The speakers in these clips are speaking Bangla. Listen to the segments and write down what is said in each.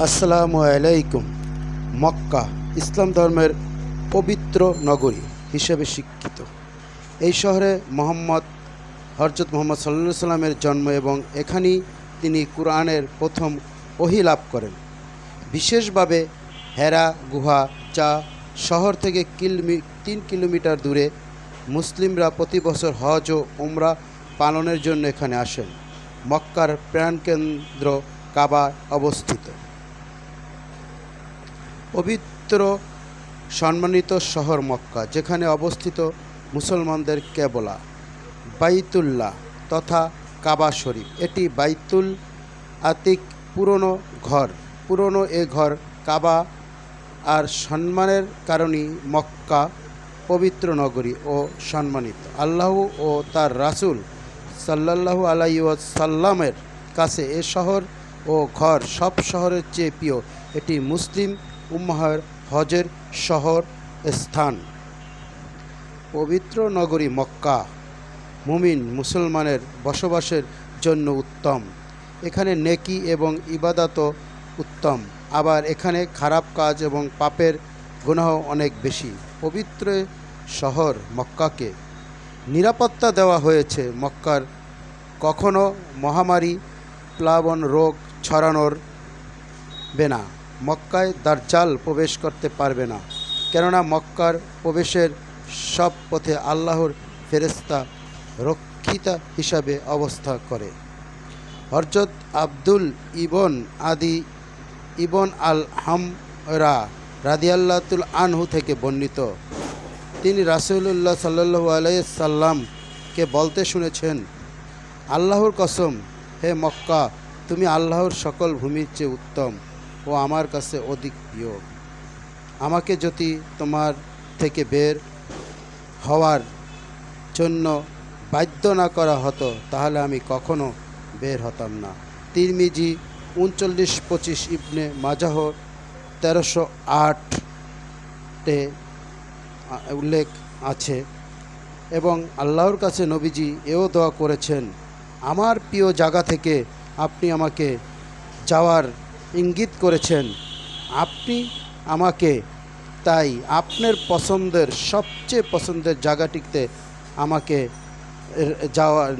আসসালামু আলাইকুম। মক্কা ইসলাম ধর্মের পবিত্র নগরী হিসেবে স্বীকৃত। এই শহরে হযরত মুহাম্মদ সাল্লাল্লাহু আলাইহি সাল্লামের জন্ম এবং এখানেই তিনি কুরআনের প্রথম ওহী লাভ করেন। বিশেষভাবে হেরা গুহা, যা শহর থেকে 3 কিলোমিটার দূরে, মুসলিমরা প্রতি বছর হজ ও উমরা পালনের জন্য এখানে আসেন। মক্কার প্রাণকেন্দ্র কাবা অবস্থিত। পবিত্র সম্মানিত শহর মক্কা, যেখানে অবস্থিত মুসলমানদের কেবলা বাইতুল্লাহ তথা কাবা শরীফ। এটি বাইতুল আতিক, পুরনো এ ঘর কাবা আর সম্মানের কারণেই মক্কা পবিত্র নগরী ও সম্মানিত। আল্লাহ ও তার রাসূল সাল্লাল্লাহু আলাইহি ওয়াসাল্লামের কাছে এ শহর ও ঘর সব শহরের চেয়ে প্রিয়। এটি মুসলিম উম্মাহের হজের শহর স্থান। পবিত্র নগরী মক্কা মুমিন মুসলমানের বসবাসের জন্য উত্তম। এখানে নেকি এবং ইবাদতও উত্তম, আবার এখানে খারাপ কাজ এবং পাপের গুনাহ অনেক বেশি। পবিত্র শহর মক্কাকে নিরাপত্তা দেওয়া হয়েছে। মক্কার কখনো মহামারী, প্লাবন, রোগ ছড়ানোর বেনা। মক্কায় দাজ্জাল প্রবেশ করতে পারবে না, কেননা মক্কার প্রবেশের সব পথে আল্লাহর ফেরেশতা রক্ষিতা হিসাবে অবস্থা করে। হযরত আব্দুল ইবন আল হামরা রাদিয়াল্লাহু আনহু থেকে বর্ণিত, তিনি রাসূলুল্লাহ সাল্লাল্লাহু আলাইহি সাল্লামকে বলতে শুনেছেন, আল্লাহর কসম, হে মক্কা, তুমি আল্লাহর সকল ভূমির চেয়ে উত্তম ও আমার কাছে অধিক প্রিয়। আমাকে যদি তোমার থেকে বের হওয়ার জন্য বাধ্য না করা হতো, তাহলে আমি কখনো বের হতাম না। তিরমিজি 3925, ইবনে মাজাহ 1308 উল্লেখ আছে। এবং আল্লাহর কাছে নবীজি এও দোয়া করেছেন, আমার প্রিয় জায়গা থেকে আপনি আমাকে যাওয়ার ইঙ্গিত করেছেন, আপনি আমাকে তাই আপনার সবচেয়ে পছন্দের জায়গাটিতে আমাকে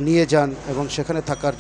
নিয়ে যান এবং সেখানে থাকার